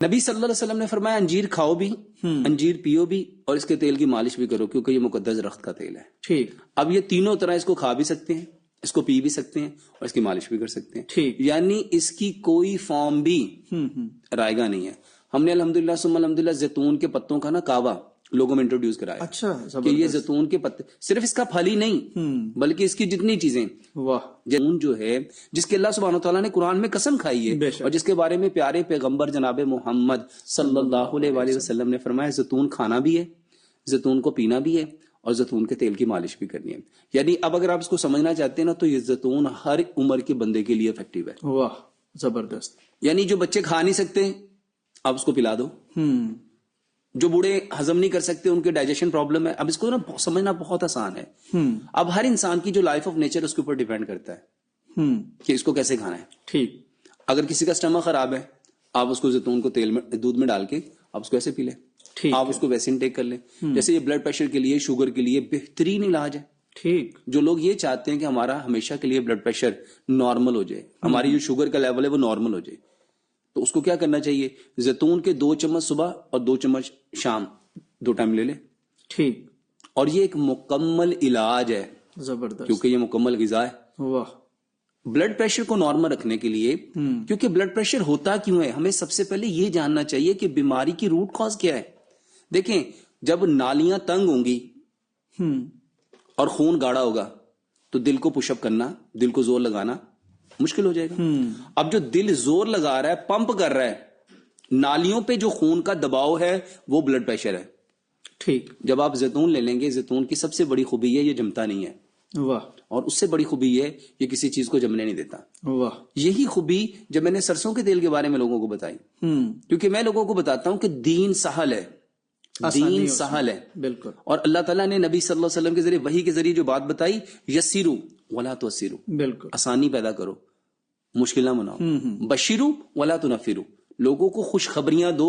نبی صلی اللہ علیہ وسلم نے فرمایا انجیر کھاؤ بھی، انجیر پیو بھی، اور اس کے تیل کی مالش بھی کرو، کیونکہ یہ مقدس درخت کا تیل ہے. ٹھیک. اب یہ تینوں طرح اس کو کھا بھی سکتے ہیں، اس کو پی بھی سکتے ہیں، اور اس کی مالش بھی کر سکتے ہیں. ٹھیک. یعنی اس کی کوئی فارم بھی رائگاں نہیں ہے. ہم نے الحمدللہ ثم الحمدللہ زیتون کے پتوں کا نا کعوہ لوگوں میں انٹروڈیوس کرایا. اچھا، کہ یہ زیتون کے پتے، صرف اس کا پھل ہی نہیں بلکہ اس کی جتنی چیزیں، واہ، زیتون جو ہے جس کے اللہ سبحانہ وتعالیٰ نے قرآن میں قسم کھائی ہے اور جس کے بارے میں پیارے پیغمبر جناب محمد صلی اللہ علیہ وآلہ وسلم نے فرمایا زیتون کھانا بھی ہے، زیتون کو پینا بھی ہے، اور زیتون کے تیل کی مالش بھی کرنی ہے. یعنی اب اگر آپ اس کو سمجھنا چاہتے ہیں نا تو یہ زیتون ہر عمر کے بندے کے لیے افیکٹو ہے. واہ، زبردست. یعنی جو بچے کھا نہیں سکتے آپ اس کو پلا دو، جو بوڑھے ہضم نہیں کر سکتے ان کے ڈائجیشن پرابلم ہے، اب اس کو نا سمجھنا بہت آسان ہے. اب ہر انسان کی جو لائف آف نیچر اس کے اوپر ڈیپینڈ کرتا ہے کہ اس کو کیسے کھانا ہے. ٹھیک. اگر کسی کا اسٹمک خراب ہے آپ اس کو زیتون کو تیل میں دودھ میں ڈال کے آپ اس کو ایسے پی لیں، آپ اس کو ویسے انٹیک کر لیں. جیسے یہ بلڈ پریشر کے لیے، شوگر کے لیے بہترین علاج ہے. ٹھیک. جو لوگ یہ چاہتے ہیں کہ ہمارا ہمیشہ کے لیے بلڈ پریشر نارمل ہو جائے، ہماری جو شوگر کا لیول ہے وہ نارمل ہو جائے، تو اس کو کیا کرنا چاہیے؟ زیتون کے 2 چمچ صبح اور 2 چمچ شام، 2 ٹائم لے لیں. ٹھیک. اور یہ ایک مکمل علاج ہے، زبردست، کیونکہ یہ مکمل غذا ہے. واہ. بلڈ پریشر کو نارمل رکھنے کے لیے، کیونکہ بلڈ پریشر ہوتا کیوں ہے ہمیں سب سے پہلے یہ جاننا چاہیے کہ بیماری کی روٹ کاز کیا ہے. دیکھیں جب نالیاں تنگ ہوں گی اور خون گاڑا ہوگا تو دل کو پش اپ کرنا، دل کو زور لگانا مشکل ہو جائے گا. اب جو دل زور لگا رہا ہے، پمپ کر رہا ہے، نالیوں پہ جو خون کا دباؤ ہے وہ بلڈ پریشر ہے. ٹھیک. جب آپ زیتون لے لیں گے، زیتون کی سب سے بڑی خوبی ہے یہ جمتا نہیں ہے. واہ. اور اس سے بڑی خوبی ہے یہ کسی چیز کو جمنے نہیں دیتا. واہ. یہی خوبی جب میں نے سرسوں کے تیل کے بارے میں لوگوں کو بتائی، کیونکہ میں لوگوں کو بتاتا ہوں کہ دین سہل ہے، دین سہل ہے. بالکل. اور اللہ تعالیٰ نے نبی صلی اللہ علیہ وسلم کے ذریعے، وحی کے ذریعے جو بات بتائی، یسیرو ولا تعسرو، بالکل آسانی پیدا کرو مشکل نہ بناؤ، بشیرو ولا تنفرو، لوگوں کو خوشخبریاں دو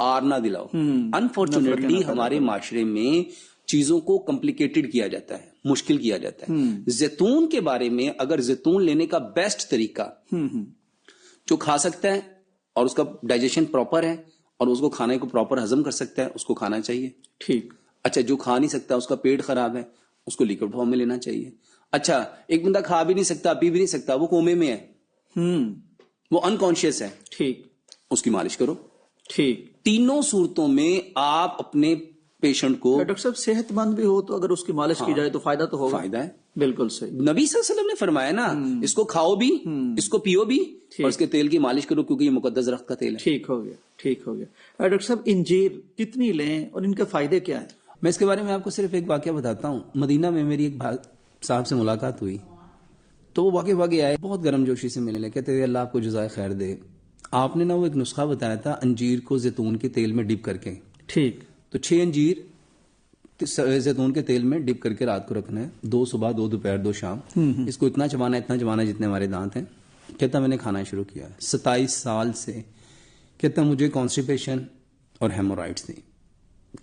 آر نہ دلاؤ. انفارچونیٹلی ہمارے معاشرے میں چیزوں کو کمپلیکیٹڈ کیا جاتا ہے، مشکل کیا جاتا ہے. زیتون کے بارے میں اگر زیتون لینے کا بیسٹ طریقہ جو کھا سکتا ہے اور اس کا ڈائجیشن پراپر ہے اور اس کو کھانے کو پراپر ہضم کر سکتا ہے اس کو کھانا چاہیے. ٹھیک. اچھا جو کھا نہیں سکتا، اس کا پیٹ خراب ہے، اس کو لیکوڈ فارم میں لینا چاہیے. اچھا ایک بندہ کھا بھی نہیں سکتا، پی بھی نہیں سکتا، وہ کومے میں ہے، وہ انکانشیس ہے، ٹھیک، اس کی مالش کرو. ٹھیک. تینوں صورتوں میں آپ اپنے پیشنٹ کو، ڈاکٹر صاحب صحت مند بھی ہو تو اگر اس کی مالش کی جائے تو فائدہ تو ہوگا. فائدہ ہے. بالکل صحیح. نبی صلی اللہ علیہ وسلم نے فرمایا نا اس کو کھاؤ بھی، اس کو پیو بھی، اور اس کے تیل کی مالش کرو، کیونکہ یہ مقدس درخت کا تیل ہے. ٹھیک ہو گیا، ٹھیک ہو گیا. ڈاکٹر صاحب انجیر کتنی لیں اور ان کے فائدے کیا ہیں؟ میں اس کے بارے میں آپ کو صرف ایک واقعہ بتاتا ہوں. مدینہ میں میری ایک صاحب سے ملاقات ہوئی تو وہ واقعہ آئے، بہت گرم جوشی سے ملنے لگے، کہتے تھے اللہ آپ کو جزائے خیر دے، آپ نے نا وہ ایک نسخہ بتایا تھا انجیر کو زیتون کے تیل میں ڈپ کر کے. ٹھیک. تو 6 انجیر زیتون کے تیل میں ڈپ کر کے رات کو رکھنا ہے، 2 صبح 2 دوپہر 2 شام. اس کو اتنا چبانا جتنے ہمارے دانت ہیں. کہتا میں نے کھانا شروع کیا 27 سال سے. کہتا مجھے کانسٹیپیشن اور ہیمورائڈز تھی،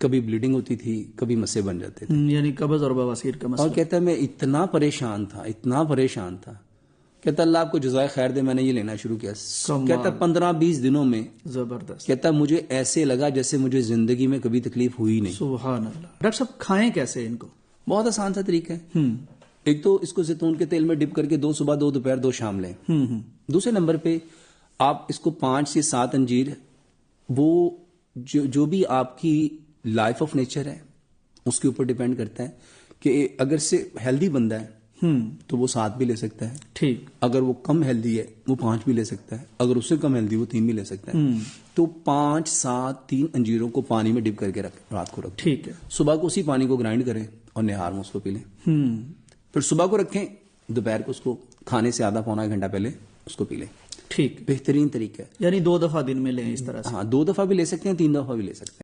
کبھی بلیڈنگ ہوتی تھی، کبھی مسے بن جاتے تھے، یعنی قبض اور بواسیر کا مسئلہ. اور کہتا میں اتنا پریشان تھا. کہتا اللہ آپ کو جزائے خیر دے، میں نے یہ لینا شروع کیا. کہتا 15-20 دنوں میں زبردست. کہتا مجھے ایسے لگا جیسے مجھے زندگی میں کبھی تکلیف ہوئی نہیں. سبحان اللہ. ڈاکٹر صاحب کھائیں کیسے ان کو؟ بہت آسان سا طریقہ ہے. ایک تو اس کو زیتون کے تیل میں ڈپ کر کے 2 صبح 2 دوپہر 2 شام لیں. دوسرے نمبر پہ آپ اس کو 5 سے 7 انجیر، وہ جو بھی آپ کی لائف آف نیچر ہے اس کے اوپر ڈیپینڈ کرتا ہے کہ اگر سے ہیلدی بندہ ہے تو وہ 7 بھی لے سکتا ہے. ٹھیک. اگر وہ کم ہیلدی ہے وہ 5 بھی لے سکتا ہے، اگر اس سے کم ہیلدی وہ 3 بھی لے سکتا ہے. تو 5 7 3 انجیروں کو پانی میں ڈپ کر کے رات کو رکھیں. ٹھیک ہے. صبح کو اسی پانی کو گرائنڈ کریں اور نہار میں اس کو پی لیں. پھر صبح کو رکھیں، دوپہر کو اس کو کھانے سے آدھا پونا گھنٹہ پہلے اس کو پی لیں. ٹھیک. بہترین طریقہ ہے. یعنی 2 دفعہ دن میں لیں اس طرح سے. ہاں 2 دفعہ بھی لے سکتے ہیں، 3 دفعہ بھی لے سکتے ہیں.